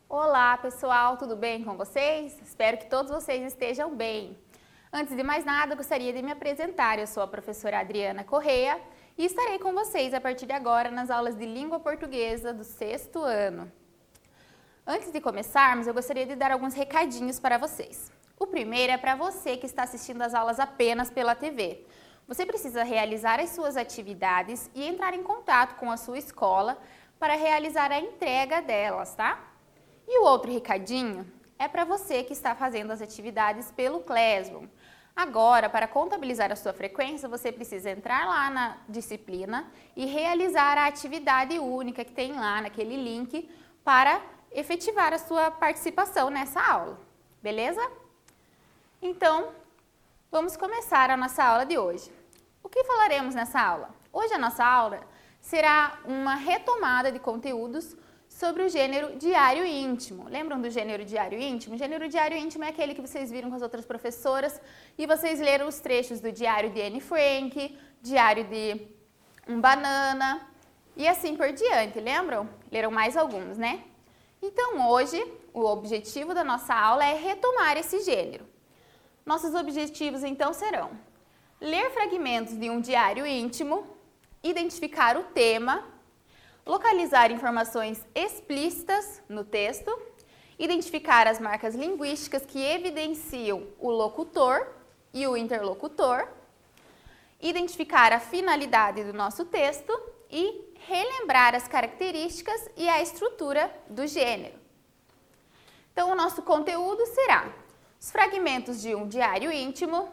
Olá pessoal, tudo bem com vocês? Espero que todos vocês estejam bem. Antes de mais nada, gostaria de me apresentar. Eu sou a professora Adriana Correia e estarei com vocês a partir de agora nas aulas de língua portuguesa do 6º ano. Antes de começarmos, eu gostaria de dar alguns recadinhos para vocês. O primeiro é para você que está assistindo às aulas apenas pela TV. Você precisa realizar as suas atividades e entrar em contato com a sua escola para realizar a entrega delas, tá? E o outro recadinho é para você que está fazendo as atividades pelo Classroom. Agora, para contabilizar a sua frequência, você precisa entrar lá na disciplina e realizar a atividade única que tem lá naquele link para efetivar a sua participação nessa aula, beleza? Então, vamos começar a nossa aula de hoje. O que falaremos nessa aula? Hoje a nossa aula será uma retomada de conteúdos sobre o gênero diário íntimo. Lembram do gênero diário íntimo? O gênero diário íntimo é aquele que vocês viram com as outras professoras e vocês leram os trechos do diário de Anne Frank, diário de um banana e assim por diante, lembram? Leram mais alguns, né? Então hoje o objetivo da nossa aula é retomar esse gênero. Nossos objetivos então serão ler fragmentos de um diário íntimo, identificar o tema, localizar informações explícitas no texto, identificar as marcas linguísticas que evidenciam o locutor e o interlocutor, identificar a finalidade do nosso texto e relembrar as características e a estrutura do gênero. Então, o nosso conteúdo será os fragmentos de um diário íntimo,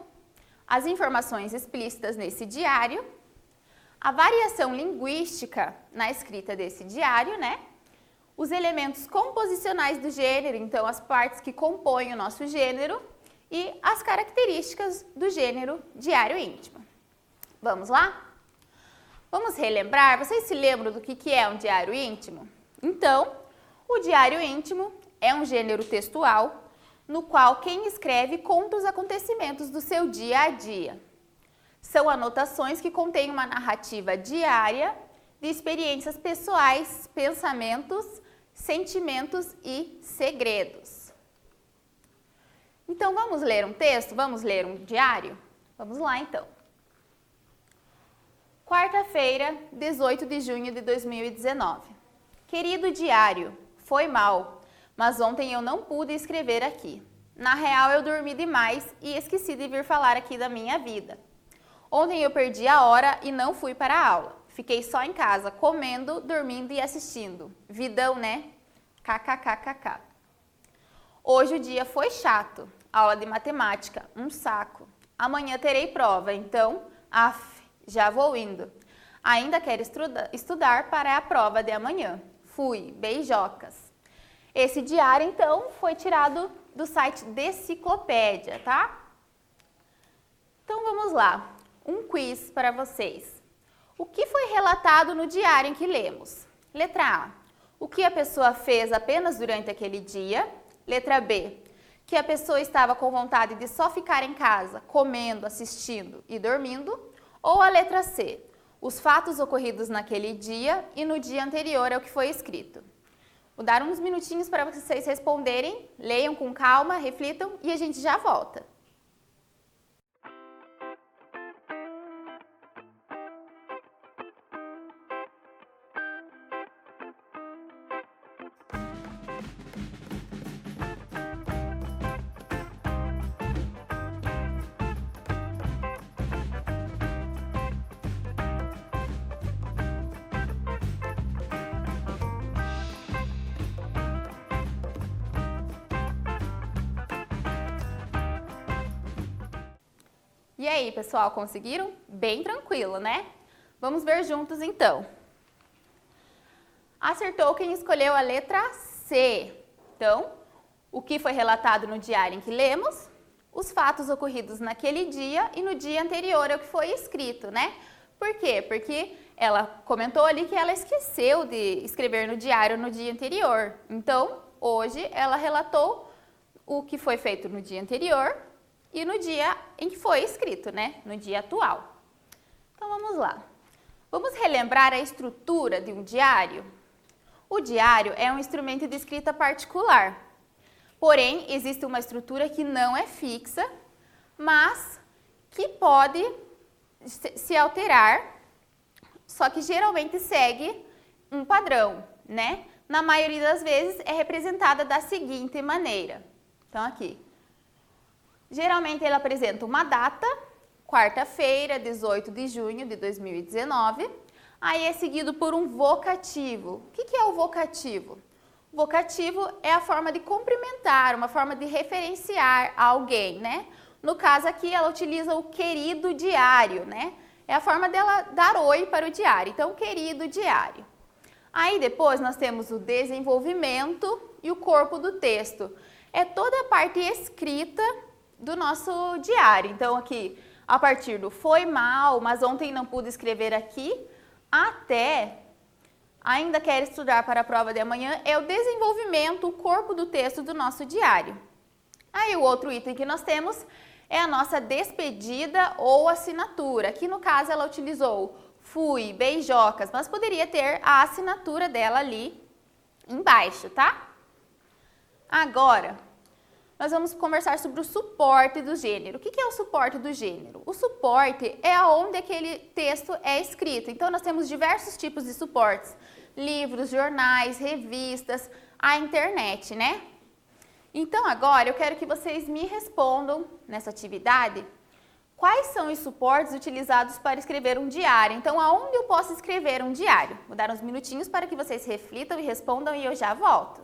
as informações explícitas nesse diário, a variação linguística na escrita desse diário, né? Os elementos composicionais do gênero, então as partes que compõem o nosso gênero e as características do gênero diário íntimo. Vamos lá? Vamos relembrar? Vocês se lembram do que é um diário íntimo? Então, o diário íntimo é um gênero textual no qual quem escreve conta os acontecimentos do seu dia a dia. São anotações que contêm uma narrativa diária de experiências pessoais, pensamentos, sentimentos e segredos. Então, vamos ler um texto? Vamos ler um diário? Vamos lá, então. Quarta-feira, 18 de junho de 2019. Querido diário, foi mal, mas ontem eu não pude escrever aqui. Na real, eu dormi demais e esqueci de vir falar aqui da minha vida. Ontem eu perdi a hora e não fui para a aula. Fiquei só em casa, comendo, dormindo e assistindo. Vidão, né? KKKKK. Hoje o dia foi chato. Aula de matemática, um saco. Amanhã terei prova, então, já vou indo. Ainda quero estudar para a prova de amanhã. Fui, beijocas. Esse diário, então, foi tirado do site Deciclopédia, tá? Então, vamos lá. Um quiz para vocês. O que foi relatado no diário em que lemos? Letra A. O que a pessoa fez apenas durante aquele dia? Letra B. Que a pessoa estava com vontade de só ficar em casa, comendo, assistindo e dormindo? Ou a letra C. Os fatos ocorridos naquele dia e no dia anterior ao que foi escrito. Vou dar uns minutinhos para vocês responderem, leiam com calma, reflitam e a gente já volta. E aí, pessoal, conseguiram? Bem tranquilo, né? Vamos ver juntos, então. Acertou quem escolheu a letra C. Então, o que foi relatado no diário em que lemos? Os fatos ocorridos naquele dia e no dia anterior ao que foi escrito, né? Por quê? Porque ela comentou ali que ela esqueceu de escrever no diário no dia anterior. Então, hoje ela relatou o que foi feito no dia anterior e no dia em que foi escrito, né? No dia atual. Então vamos lá. Vamos relembrar a estrutura de um diário? O diário é um instrumento de escrita particular. Porém, existe uma estrutura que não é fixa, mas que pode se alterar, só que geralmente segue um padrão, né? Na maioria das vezes é representada da seguinte maneira. Então aqui, geralmente ele apresenta uma data, quarta-feira, 18 de junho de 2019, aí é seguido por um vocativo. O que é o vocativo? O vocativo é a forma de cumprimentar, uma forma de referenciar alguém, né? No caso aqui, ela utiliza o querido diário, né? É a forma dela dar oi para o diário. Então, querido diário. Aí depois nós temos o desenvolvimento e o corpo do texto. É toda a parte escrita do nosso diário. Então, aqui, a partir do foi mal, mas ontem não pude escrever aqui, até ainda quero estudar para a prova de amanhã, é o desenvolvimento, o corpo do texto do nosso diário. Aí o outro item que nós temos é a nossa despedida ou assinatura. Aqui no caso ela utilizou fui, beijocas, mas poderia ter a assinatura dela ali embaixo, tá? Agora, nós vamos conversar sobre o suporte do gênero. O que é o suporte do gênero? O suporte é onde aquele texto é escrito. Então, nós temos diversos tipos de suportes. Livros, jornais, revistas, a internet, né? Então, agora eu quero que vocês me respondam nessa atividade quais são os suportes utilizados para escrever um diário. Então, aonde eu posso escrever um diário? Vou dar uns minutinhos para que vocês reflitam e respondam e eu já volto.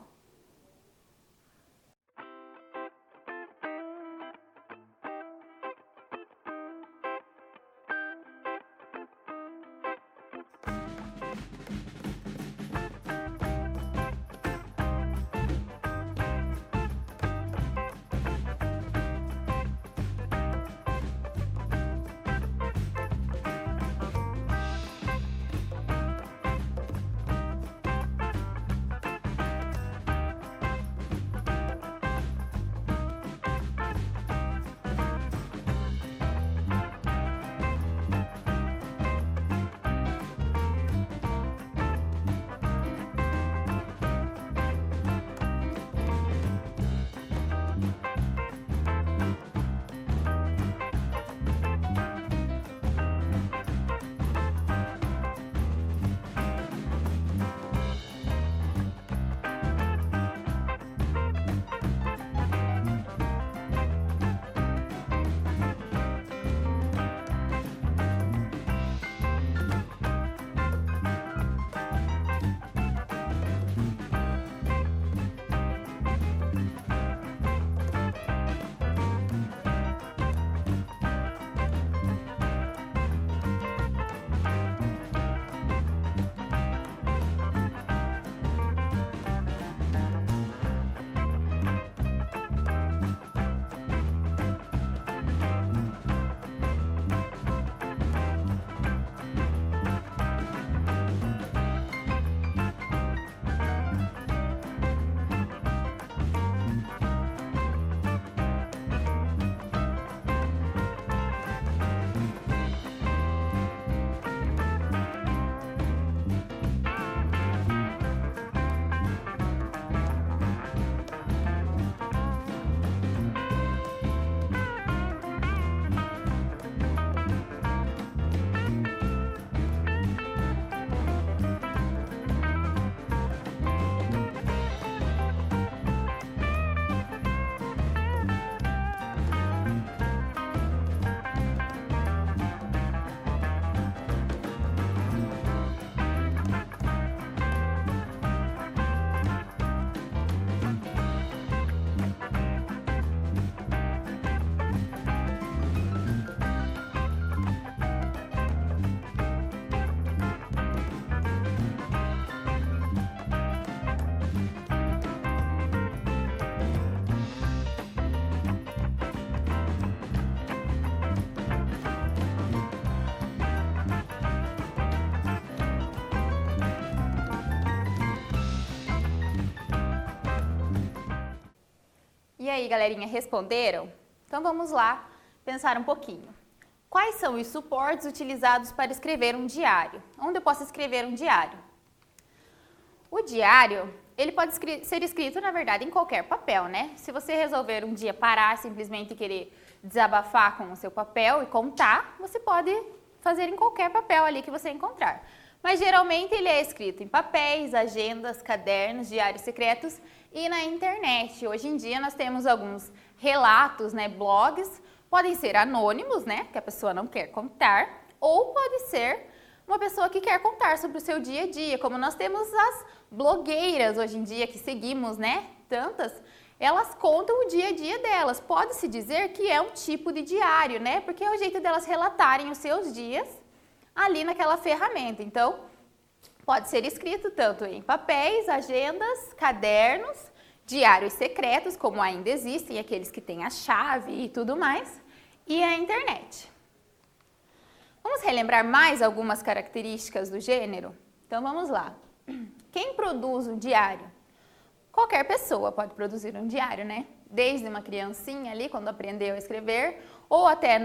E aí, galerinha, responderam? Então vamos lá pensar um pouquinho. Quais são os suportes utilizados para escrever um diário? Onde eu posso escrever um diário? O diário, ele pode ser escrito, na verdade, em qualquer papel, né? Se você resolver um dia parar, simplesmente querer desabafar com o seu papel e contar, você pode fazer em qualquer papel ali que você encontrar. Mas geralmente ele é escrito em papéis, agendas, cadernos, diários secretos e na internet. Hoje em dia nós temos alguns relatos, né, blogs, podem ser anônimos, né, que a pessoa não quer contar, ou pode ser uma pessoa que quer contar sobre o seu dia a dia, como nós temos as blogueiras hoje em dia que seguimos, né, tantas, elas contam o dia a dia delas. Pode-se dizer que é um tipo de diário, né, porque é o jeito delas relatarem os seus dias ali naquela ferramenta. Então, pode ser escrito tanto em papéis, agendas, cadernos, diários secretos, como ainda existem, aqueles que têm a chave e tudo mais, e a internet. Vamos relembrar mais algumas características do gênero? Então, vamos lá. Quem produz um diário? Qualquer pessoa pode produzir um diário, né? Desde uma criancinha ali, quando aprendeu a escrever, ou até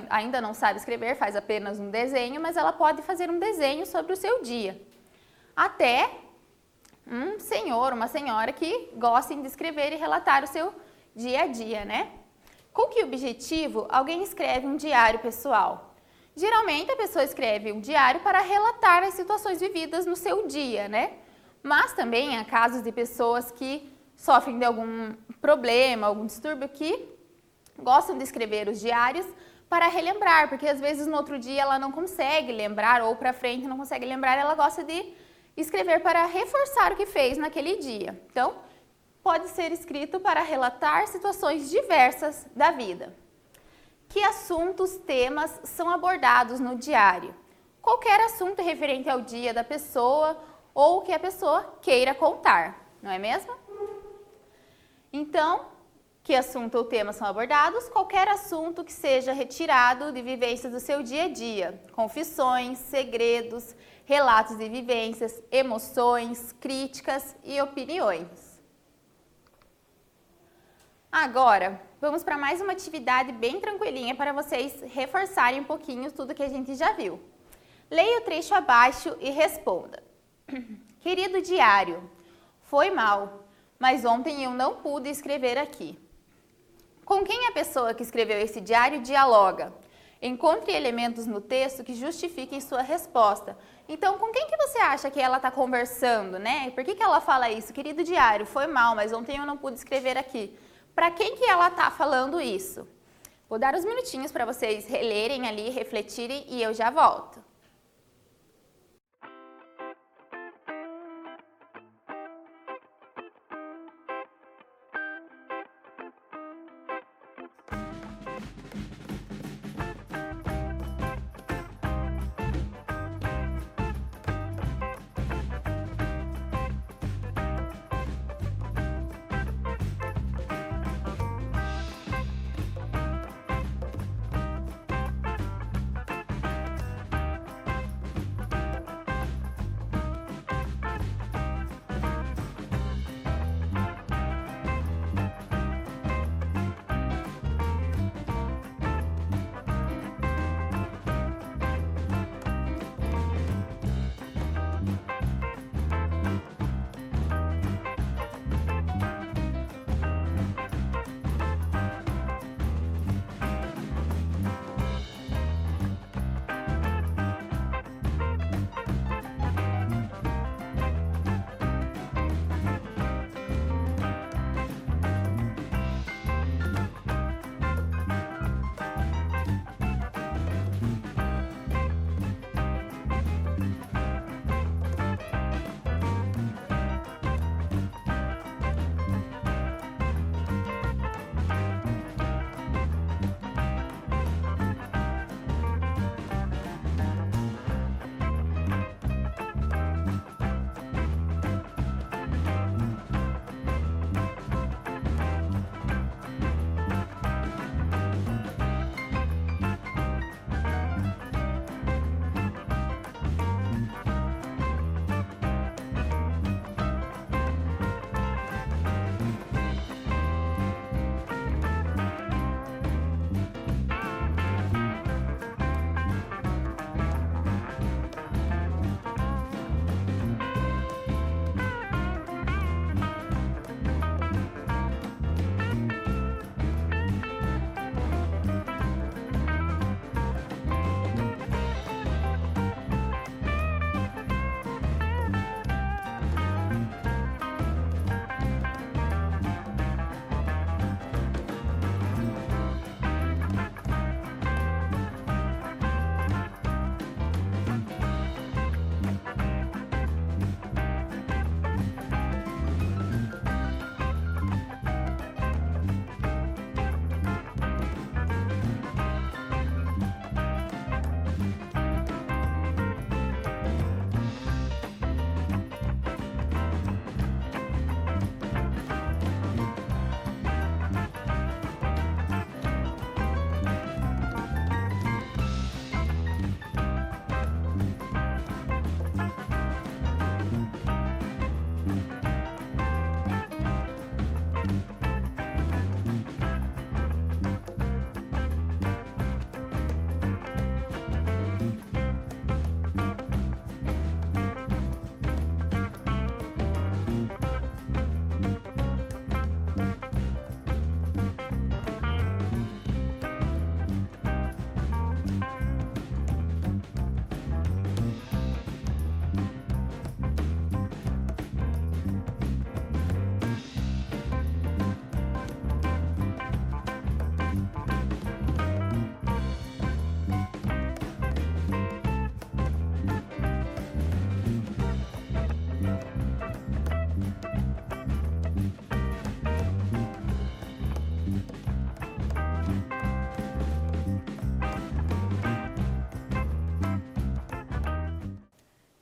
ainda não sabe escrever, faz apenas um desenho, mas ela pode fazer um desenho sobre o seu dia. Até um senhor, uma senhora que gostem de escrever e relatar o seu dia a dia, né? Com que objetivo alguém escreve um diário pessoal? Geralmente a pessoa escreve um diário para relatar as situações vividas no seu dia, né? Mas também há casos de pessoas que sofrem de algum problema, algum distúrbio, que gostam de escrever os diários para relembrar, porque às vezes no outro dia ela não consegue lembrar, ou para frente não consegue lembrar, ela gosta de escrever para reforçar o que fez naquele dia. Então, pode ser escrito para relatar situações diversas da vida. Que assuntos, temas são abordados no diário? Qualquer assunto referente ao dia da pessoa ou que a pessoa queira contar, não é mesmo? Então, que assunto ou tema são abordados? Qualquer assunto que seja retirado de vivências do seu dia a dia. Confissões, segredos, relatos de vivências, emoções, críticas e opiniões. Agora, vamos para mais uma atividade bem tranquilinha para vocês reforçarem um pouquinho tudo que a gente já viu. Leia o trecho abaixo e responda. Querido diário, foi mal, mas ontem eu não pude escrever aqui. Com quem a pessoa que escreveu esse diário dialoga? Encontre elementos no texto que justifiquem sua resposta. Então, com quem que você acha que ela está conversando, né? Por que ela fala isso? Querido diário, foi mal, mas ontem eu não pude escrever aqui. Para quem que ela está falando isso? Vou dar uns minutinhos para vocês relerem ali, refletirem e eu já volto.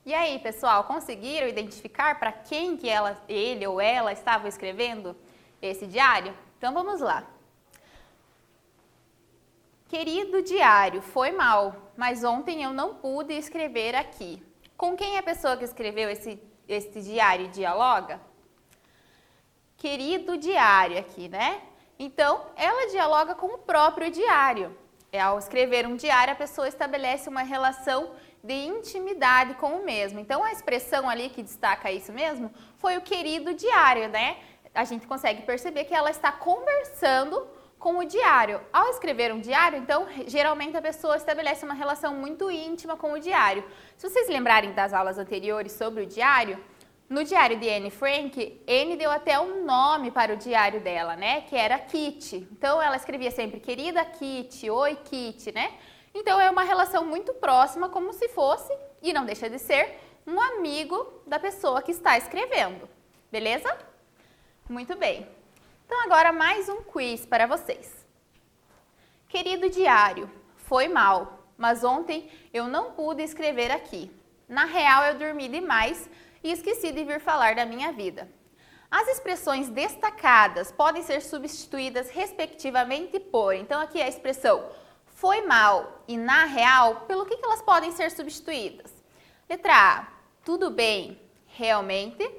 E aí, pessoal, conseguiram identificar para quem que ele ou ela estavam escrevendo esse diário? Então vamos lá. Querido diário, foi mal, mas ontem eu não pude escrever aqui. Com quem a pessoa que escreveu esse diário dialoga? Querido diário aqui, né? Então, ela dialoga com o próprio diário. Ao escrever um diário, a pessoa estabelece uma relação de intimidade com o mesmo. Então, a expressão ali que destaca isso mesmo foi o querido diário, né? A gente consegue perceber que ela está conversando com o diário. Ao escrever um diário, então, geralmente a pessoa estabelece uma relação muito íntima com o diário. Se vocês lembrarem das aulas anteriores sobre o diário, no diário de Anne Frank, Anne deu até um nome para o diário dela, né? Que era Kitty. Então, ela escrevia sempre, querida Kitty, oi Kitty, né? Então, é uma relação muito próxima, como se fosse, e não deixa de ser, um amigo da pessoa que está escrevendo. Beleza? Muito bem. Então, agora mais um quiz para vocês. Querido diário, foi mal, mas ontem eu não pude escrever aqui. Na real, eu dormi demais e esqueci de vir falar da minha vida. As expressões destacadas podem ser substituídas respectivamente por, então aqui a expressão foi mal e na real, pelo que elas podem ser substituídas? Letra A, tudo bem, realmente.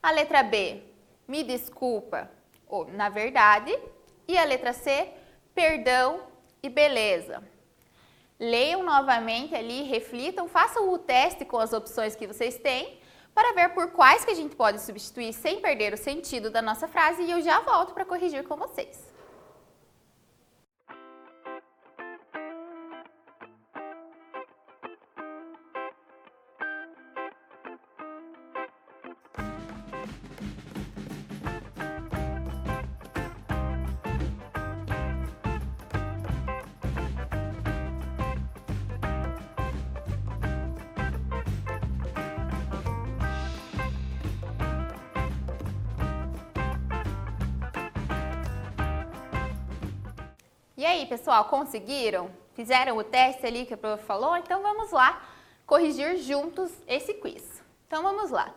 A letra B, me desculpa, ou na verdade. E a letra C, perdão e beleza. Leiam novamente ali, reflitam, façam o teste com as opções que vocês têm, para ver por quais que a gente pode substituir sem perder o sentido da nossa frase e eu já volto para corrigir com vocês. E aí, pessoal, conseguiram? Fizeram o teste ali que a prof falou? Então, vamos lá corrigir juntos esse quiz. Então, vamos lá.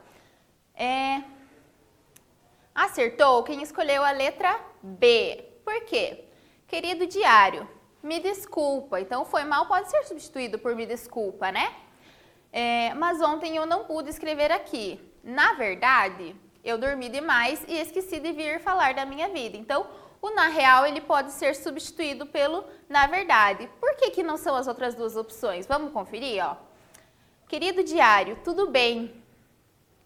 Acertou quem escolheu a letra B. Por quê? Querido diário, me desculpa. Então, foi mal pode ser substituído por me desculpa, né? Mas ontem eu não pude escrever aqui. Na verdade, eu dormi demais e esqueci de vir falar da minha vida. Então, o na real, ele pode ser substituído pelo na verdade. Por que que não são as outras duas opções? Vamos conferir, ó. Querido diário, tudo bem,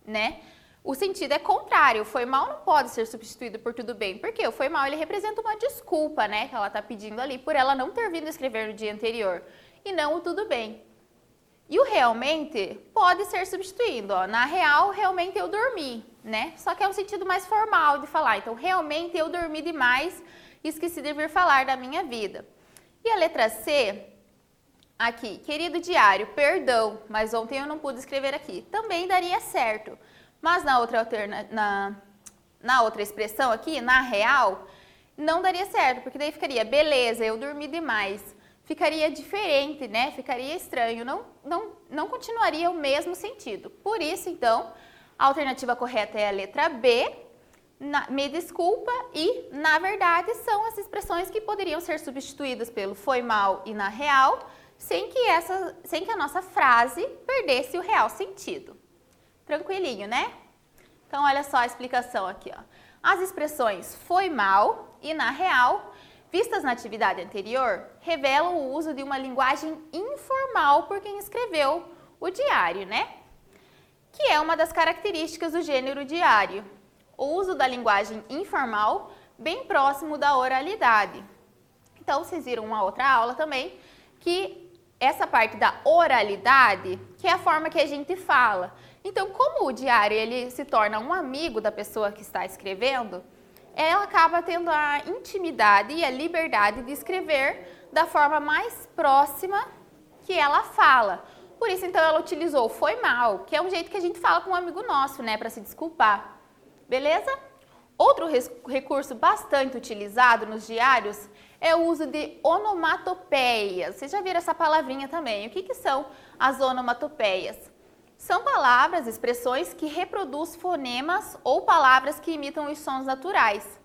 né? O sentido é contrário. O foi mal não pode ser substituído por tudo bem. Por quê? O foi mal, ele representa uma desculpa, né? Que ela tá pedindo ali por ela não ter vindo escrever no dia anterior. E não o tudo bem. E o realmente pode ser substituído, ó. Na real, realmente eu dormi, né? Só que é um sentido mais formal de falar. Então, realmente eu dormi demais e esqueci de vir falar da minha vida. E a letra C, aqui, querido diário, perdão, mas ontem eu não pude escrever aqui. Também daria certo. Mas na outra expressão aqui, na real, não daria certo, porque daí ficaria, beleza, eu dormi demais. Ficaria diferente, né? Ficaria estranho, não continuaria o mesmo sentido. Por isso, então, a alternativa correta é a letra B, me desculpa e, na verdade, são as expressões que poderiam ser substituídas pelo foi mal e na real, sem que a nossa frase perdesse o real sentido. Tranquilinho, né? Então, olha só a explicação aqui, ó. As expressões foi mal e na real, vistas na atividade anterior, revelam o uso de uma linguagem informal por quem escreveu o diário, né? Que é uma das características do gênero diário. O uso da linguagem informal bem próximo da oralidade. Então, vocês viram uma outra aula também, que essa parte da oralidade, que é a forma que a gente fala. Então, como o diário ele se torna um amigo da pessoa que está escrevendo, ela acaba tendo a intimidade e a liberdade de escrever da forma mais próxima que ela fala. Por isso, então, ela utilizou foi mal, que é um jeito que a gente fala com um amigo nosso, né, para se desculpar. Beleza? Outro recurso bastante utilizado nos diários é o uso de onomatopeias. Vocês já viram essa palavrinha também. O que são as onomatopeias? São palavras, expressões que reproduzem fonemas ou palavras que imitam os sons naturais,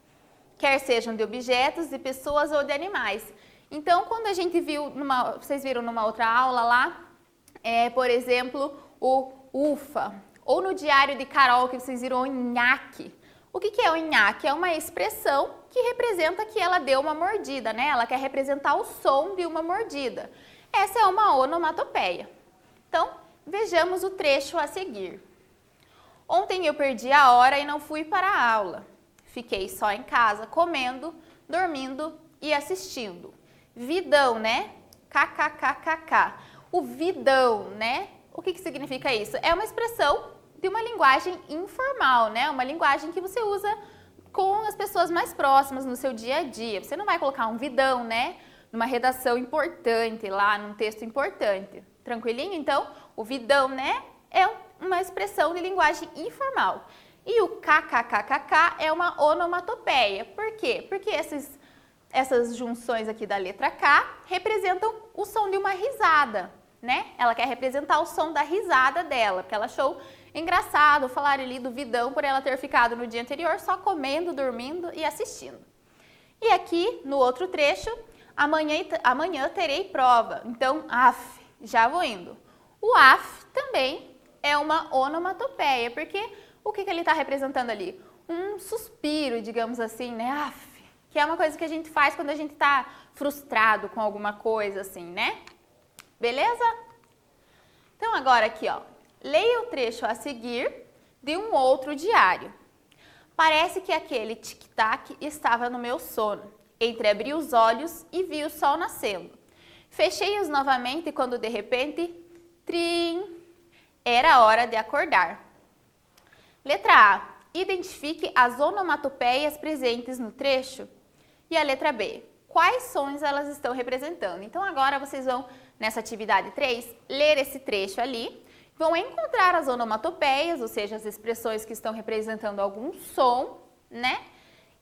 quer sejam de objetos, de pessoas ou de animais. Então, quando a gente viu, vocês viram numa outra aula lá, por exemplo, o ufa, ou no diário de Carol que vocês viram o nhaque. O que é o nhaque? É uma expressão que representa que ela deu uma mordida, né? Ela quer representar o som de uma mordida. Essa é uma onomatopeia. Então, vejamos o trecho a seguir. Ontem eu perdi a hora e não fui para a aula. Fiquei só em casa, comendo, dormindo e assistindo. Vidão, né? KKKKK. O vidão, né? O que significa isso? É uma expressão de uma linguagem informal, né? Uma linguagem que você usa com as pessoas mais próximas no seu dia a dia. Você não vai colocar um vidão, né? Numa redação importante lá, num texto importante. Tranquilinho? Então, o vidão, né? É uma expressão de linguagem informal. E o kkkk é uma onomatopeia. Por quê? Porque essas junções aqui da letra K representam o som de uma risada, né? Ela quer representar o som da risada dela, porque ela achou engraçado falar ali do vidão por ela ter ficado no dia anterior só comendo, dormindo e assistindo. E aqui, no outro trecho, amanhã terei prova. Então, já vou indo. O também é uma onomatopeia, porque o que ele está representando ali? Um suspiro, digamos assim, né? Que é uma coisa que a gente faz quando a gente está frustrado com alguma coisa assim, né? Beleza? Então, agora aqui, ó. Leia o trecho a seguir de um outro diário. Parece que aquele tic-tac estava no meu sono. Entreabri os olhos e vi o sol nascendo. Fechei-os novamente quando de repente, trim, era hora de acordar. Letra A. Identifique as onomatopeias presentes no trecho. E a letra B. Quais sons elas estão representando? Então agora vocês vão, nessa atividade 3, ler esse trecho ali. Vão encontrar as onomatopeias, ou seja, as expressões que estão representando algum som, né?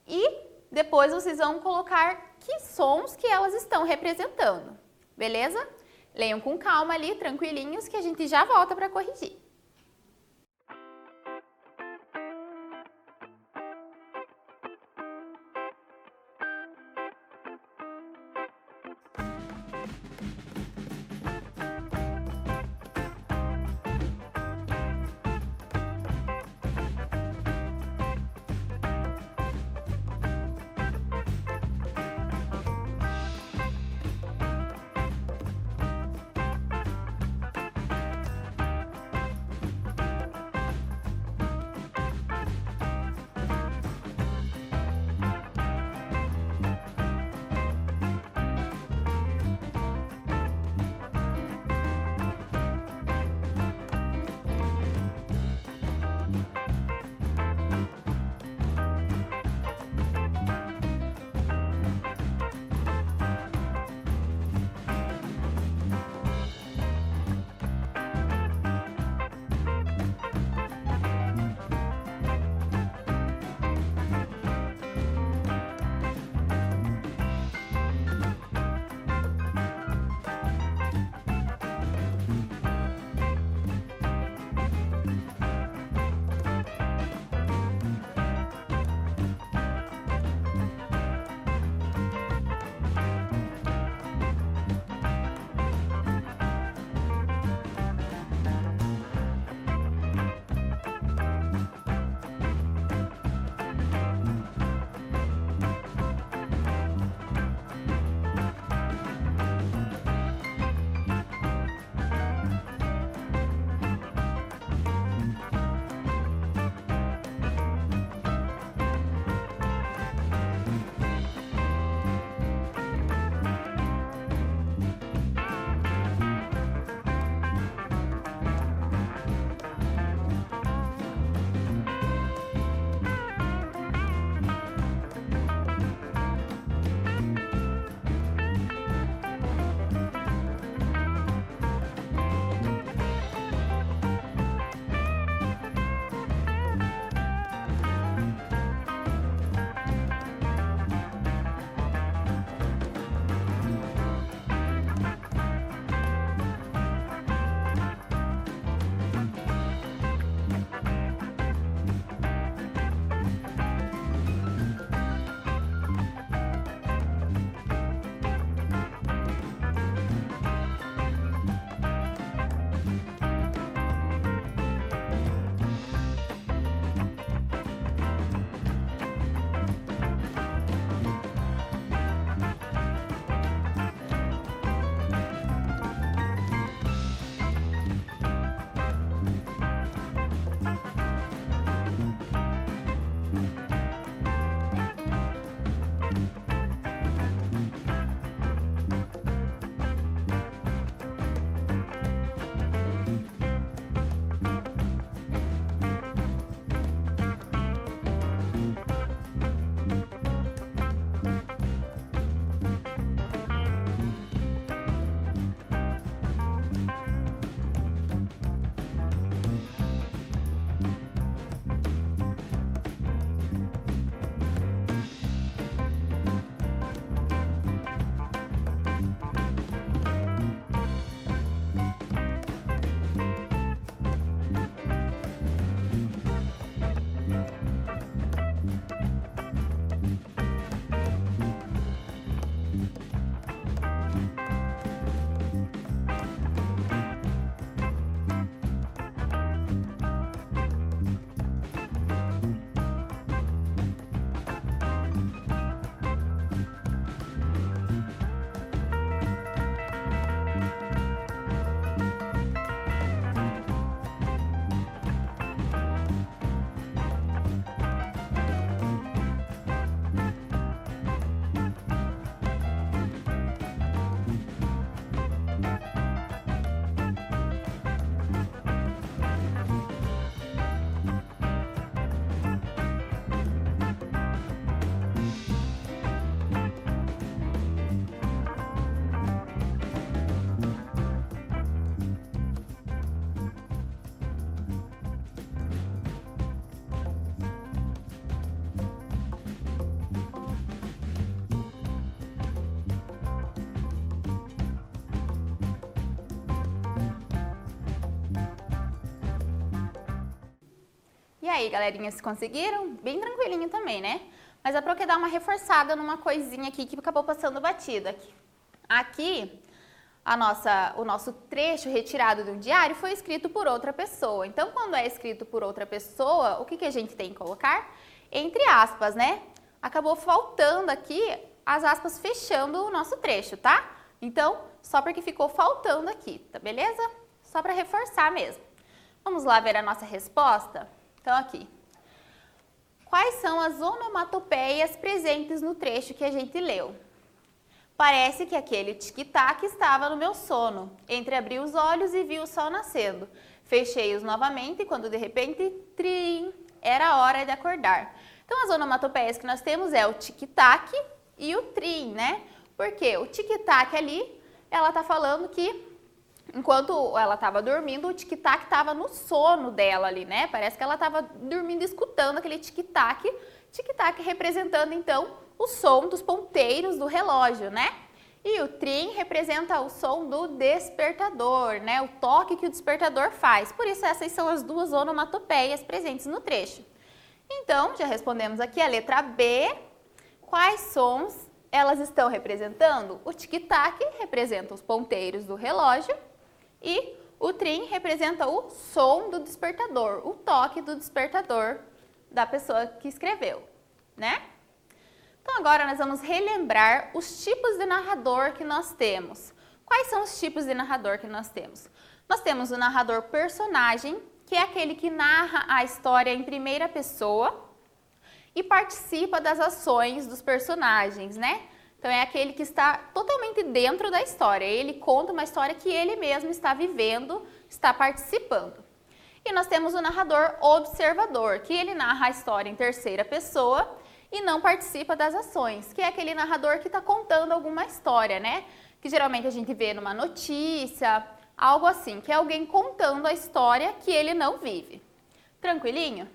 E depois vocês vão colocar que sons que elas estão representando, beleza? Leiam com calma ali, tranquilinhos, que a gente já volta para corrigir. E aí, galerinha, se conseguiram? Bem tranquilinho também, né? Mas é para eu dar uma reforçada numa coisinha aqui que acabou passando batida. Aqui o nosso trecho retirado do diário foi escrito por outra pessoa. Então, quando é escrito por outra pessoa, o que a gente tem que colocar? Entre aspas, né? Acabou faltando aqui as aspas fechando o nosso trecho, tá? Então, só porque ficou faltando aqui, tá beleza? Só para reforçar mesmo. Vamos lá ver a nossa resposta? Então, aqui. Quais são as onomatopeias presentes no trecho que a gente leu? Parece que aquele tic-tac estava no meu sono. Entreabri os olhos e vi o sol nascendo. Fechei-os novamente quando de repente, trim, era hora de acordar. Então, as onomatopeias que nós temos é o tic-tac e o trim, né? Porque o tic-tac ali, ela tá falando que enquanto ela estava dormindo, o tic-tac estava no sono dela ali, né? Parece que ela estava dormindo, escutando aquele tic-tac. Tic-tac representando, então, o som dos ponteiros do relógio, né? E o trim representa o som do despertador, né? O toque que o despertador faz. Por isso, essas são as duas onomatopeias presentes no trecho. Então, já respondemos aqui a letra B. Quais sons elas estão representando? O tic-tac representa os ponteiros do relógio e o trim representa o som do despertador, o toque do despertador da pessoa que escreveu, né? Então, agora nós vamos relembrar os tipos de narrador que nós temos. Quais são os tipos de narrador que nós temos? Nós temos o narrador personagem, que é aquele que narra a história em primeira pessoa e participa das ações dos personagens, né? Então, é aquele que está totalmente dentro da história. Ele conta uma história que ele mesmo está vivendo, está participando. E nós temos o narrador observador, que ele narra a história em terceira pessoa e não participa das ações, que é aquele narrador que está contando alguma história, né? Que geralmente a gente vê numa notícia, algo assim, que é alguém contando a história que ele não vive. Tranquilinho?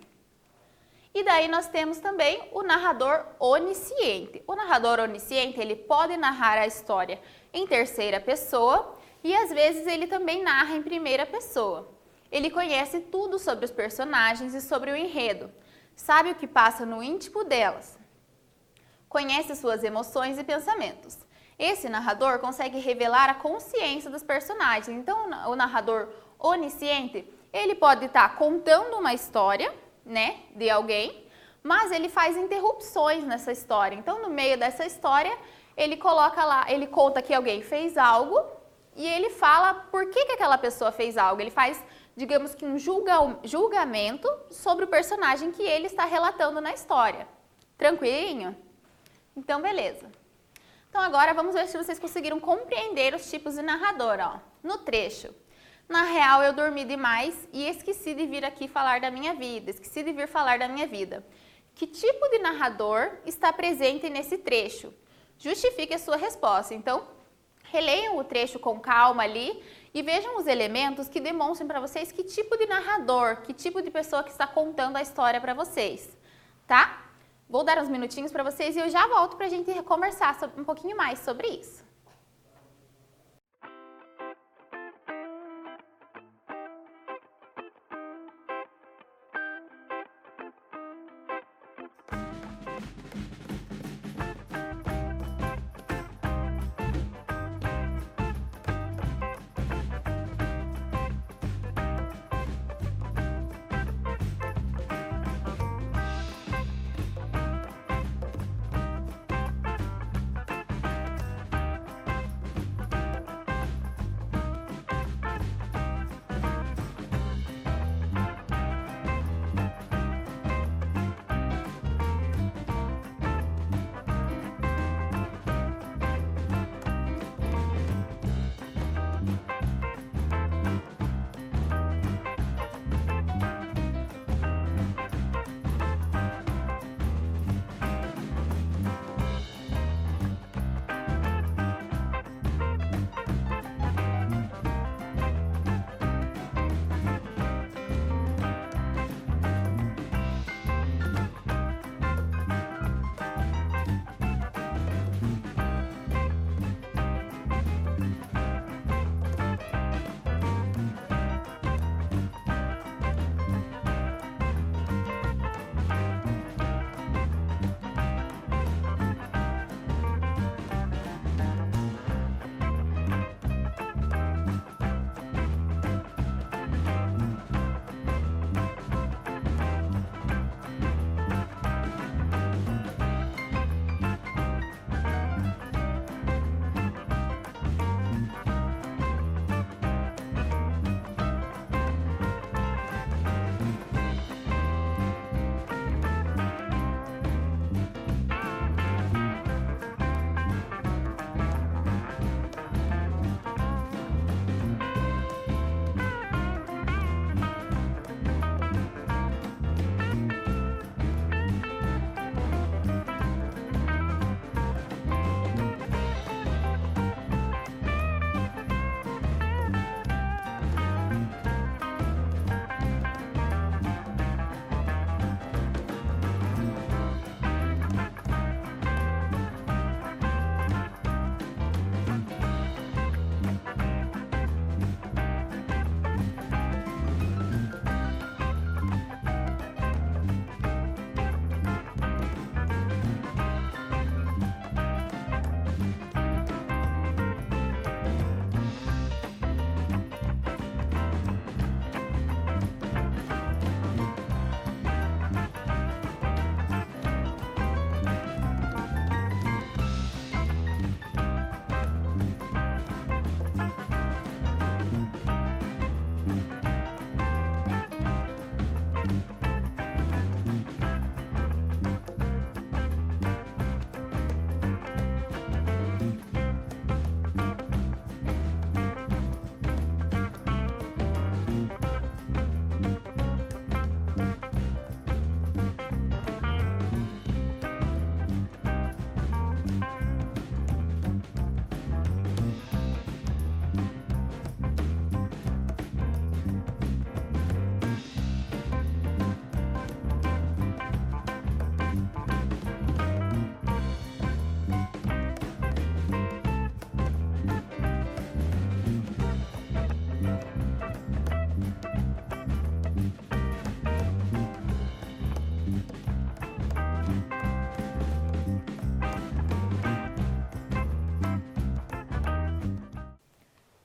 E daí nós temos também o narrador onisciente. O narrador onisciente, ele pode narrar a história em terceira pessoa e às vezes ele também narra em primeira pessoa. Ele conhece tudo sobre os personagens e sobre o enredo. Sabe o que passa no íntimo delas. Conhece suas emoções e pensamentos. Esse narrador consegue revelar a consciência dos personagens. Então, o narrador onisciente, ele pode estar contando uma história, né, de alguém, mas ele faz interrupções nessa história. Então, no meio dessa história, ele coloca lá, ele conta que alguém fez algo e ele fala por que aquela pessoa fez algo. Ele faz, digamos que um julgamento sobre o personagem que ele está relatando na história. Tranquilinho? Então, beleza. Então, agora vamos ver se vocês conseguiram compreender os tipos de narrador, ó. No trecho. Na real, eu dormi demais e esqueci de vir aqui falar da minha vida. Esqueci de vir falar da minha vida. Que tipo de narrador está presente nesse trecho? Justifique a sua resposta. Então, releiam o trecho com calma ali e vejam os elementos que demonstram para vocês que tipo de narrador, que tipo de pessoa que está contando a história para vocês, tá? Vou dar uns minutinhos para vocês e eu já volto para a gente conversar um pouquinho mais sobre isso.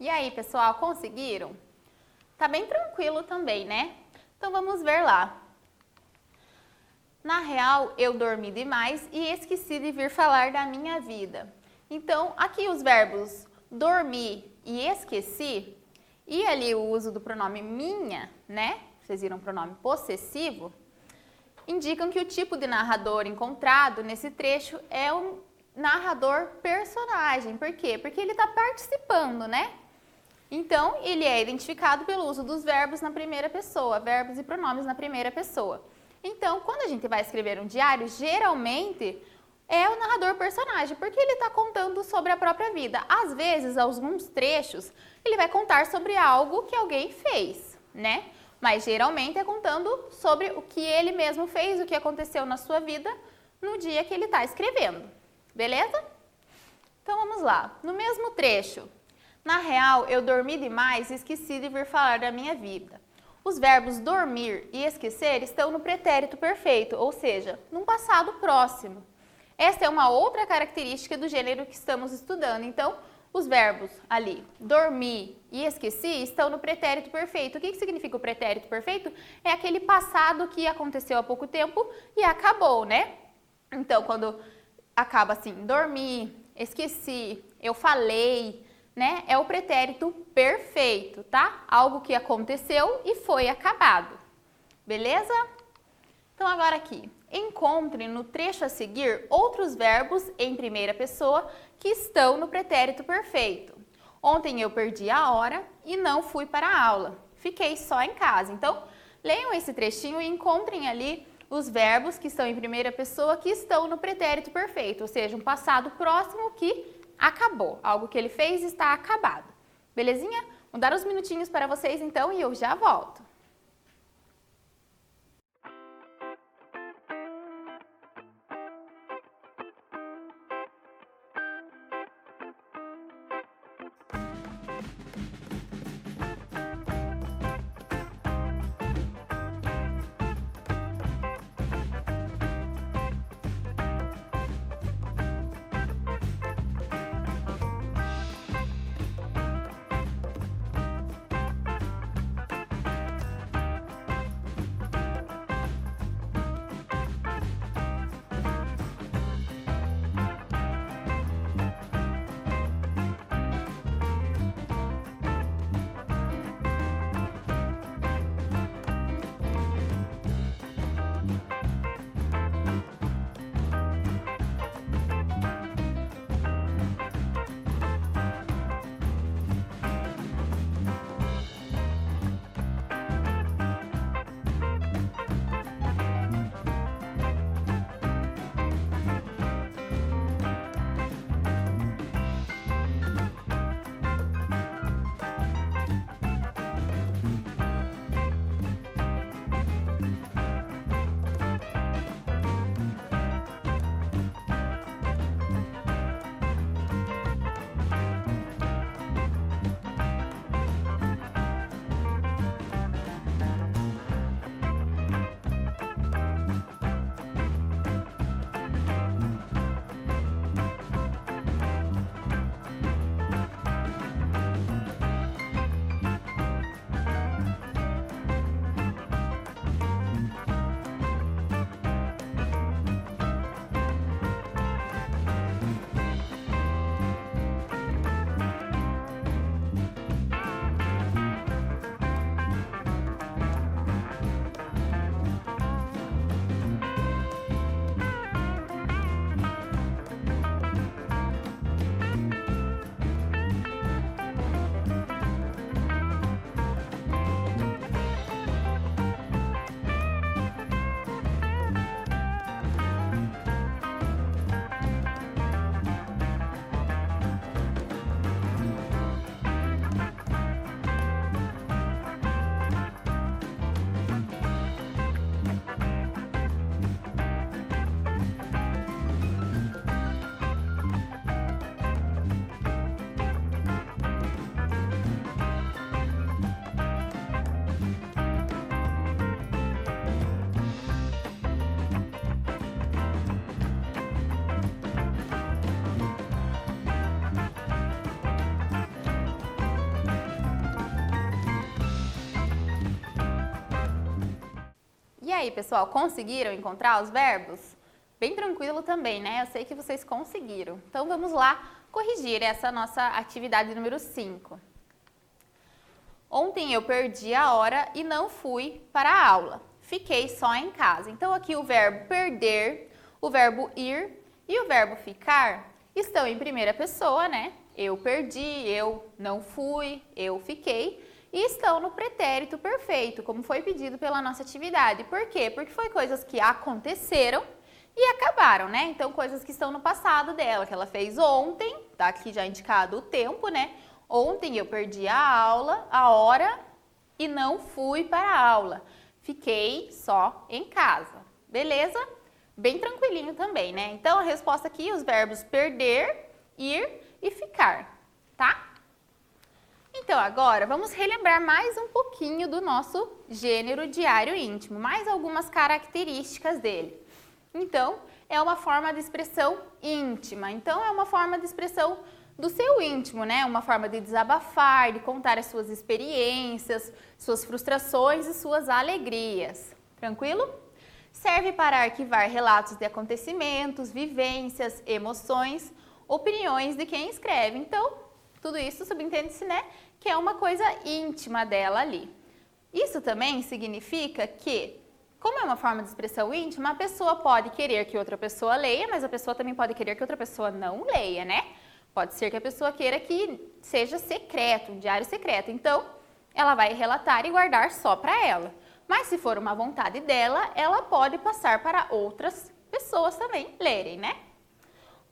E aí, pessoal, conseguiram? Tá bem tranquilo também, né? Então vamos ver lá. Na real, eu dormi demais e esqueci de vir falar da minha vida. Então, aqui os verbos dormir e esqueci, e ali o uso do pronome minha, né? Vocês viram o pronome possessivo, indicam que o tipo de narrador encontrado nesse trecho é um narrador personagem. Por quê? Porque ele está participando, né? Então, ele é identificado pelo uso dos verbos na primeira pessoa, verbos e pronomes na primeira pessoa. Então, quando a gente vai escrever um diário, geralmente é o narrador personagem, porque ele está contando sobre a própria vida. Às vezes, alguns trechos, ele vai contar sobre algo que alguém fez, né? Mas geralmente é contando sobre o que ele mesmo fez, o que aconteceu na sua vida no dia que ele está escrevendo. Beleza? Então vamos lá. No mesmo trecho. Na real, eu dormi demais e esqueci de vir falar da minha vida. Os verbos dormir e esquecer estão no pretérito perfeito, ou seja, num passado próximo. Esta é uma outra característica do gênero que estamos estudando. Então, os verbos ali, dormir e esqueci, estão no pretérito perfeito. O que significa o pretérito perfeito? É aquele passado que aconteceu há pouco tempo e acabou, né? Então, quando acaba assim, dormi, esqueci, eu falei, né? É o pretérito perfeito, tá? Algo que aconteceu e foi acabado. Beleza? Então, agora aqui, encontre no trecho a seguir outros verbos em primeira pessoa que estão no pretérito perfeito. Ontem eu perdi a hora e não fui para a aula. Fiquei só em casa. Então, leiam esse trechinho e encontrem ali os verbos que estão em primeira pessoa que estão no pretérito perfeito, ou seja, um passado próximo que acabou. Algo que ele fez está acabado. Belezinha? Vou dar uns minutinhos para vocês então e eu já volto. aí, pessoal, conseguiram encontrar os verbos? Bem tranquilo também, né? Eu sei que vocês conseguiram. Então, vamos lá corrigir essa nossa atividade número 5. Ontem eu perdi a hora e não fui para a aula. Fiquei só em casa. Então, aqui o verbo perder, o verbo ir e o verbo ficar estão em primeira pessoa, né? Eu perdi, eu não fui, eu fiquei. E estão no pretérito perfeito, como foi pedido pela nossa atividade. Por quê? Porque foi coisas que aconteceram e acabaram, né? Então, coisas que estão no passado dela, que ela fez ontem, tá aqui já indicado o tempo, né? Ontem eu perdi a aula, a hora, e não fui para a aula. Fiquei só em casa. Beleza? Bem tranquilinho também, né? Então, a resposta aqui, os verbos perder, ir e ficar, tá? Então, agora, vamos relembrar mais um pouquinho do nosso gênero diário íntimo, mais algumas características dele. Então, é uma forma de expressão íntima. Então, é uma forma de expressão do seu íntimo, né? Uma forma de desabafar, de contar as suas experiências, suas frustrações e suas alegrias. Tranquilo? Serve para arquivar relatos de acontecimentos, vivências, emoções, opiniões de quem escreve. Então, tudo isso subentende-se, né, que é uma coisa íntima dela ali. Isso também significa que, como é uma forma de expressão íntima, a pessoa pode querer que outra pessoa leia, mas a pessoa também pode querer que outra pessoa não leia, né? Pode ser que a pessoa queira que seja secreto, um diário secreto. Então, ela vai relatar e guardar só para ela. Mas se for uma vontade dela, ela pode passar para outras pessoas também lerem, né?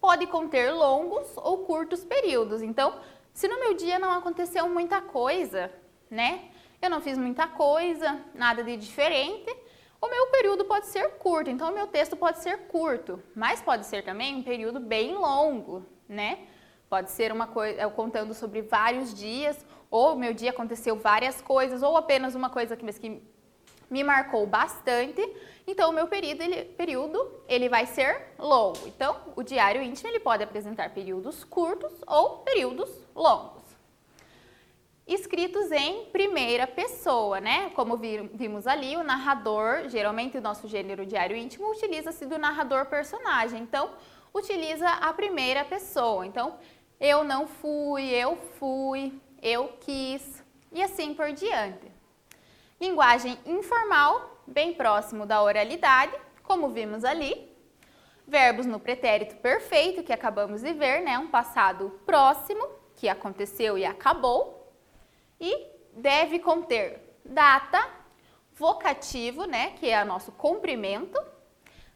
Pode conter longos ou curtos períodos. Então, se no meu dia não aconteceu muita coisa, né? Eu não fiz muita coisa, nada de diferente, o meu período pode ser curto. Então, o meu texto pode ser curto, mas pode ser também um período bem longo, né? Pode ser uma coisa, eu contando sobre vários dias, ou meu dia aconteceu várias coisas, ou apenas uma coisa que me marcou bastante. Então, o meu período ele vai ser longo. Então, o diário íntimo ele pode apresentar períodos curtos ou períodos longos. Escritos em primeira pessoa, né? Como vimos ali, o narrador, geralmente o nosso gênero diário íntimo, utiliza-se do narrador personagem. Então, utiliza a primeira pessoa. Então, eu não fui, eu quis e assim por diante. Linguagem informal, bem próximo da oralidade, como vimos ali. Verbos no pretérito perfeito, que acabamos de ver, né? Um passado próximo, que aconteceu e acabou. E deve conter data, vocativo, né? Que é o nosso comprimento,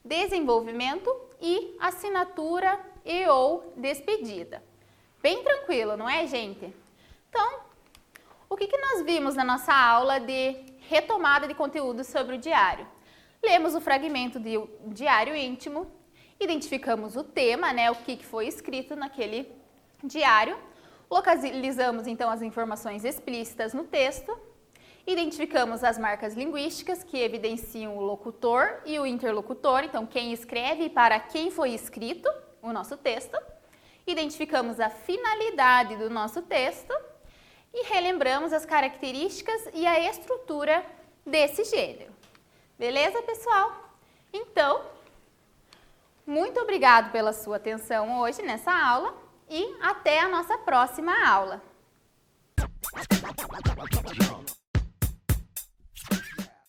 desenvolvimento e assinatura e ou despedida. Bem tranquilo, não é, gente? Então, o que nós vimos na nossa aula de retomada de conteúdo sobre o diário? Lemos o fragmento do diário íntimo, identificamos o tema, né, o que foi escrito naquele diário, localizamos então as informações explícitas no texto, identificamos as marcas linguísticas que evidenciam o locutor e o interlocutor, então quem escreve e para quem foi escrito o nosso texto, identificamos a finalidade do nosso texto, e relembramos as características e a estrutura desse gênero. Beleza, pessoal? Então, muito obrigado pela sua atenção hoje nessa aula e até a nossa próxima aula.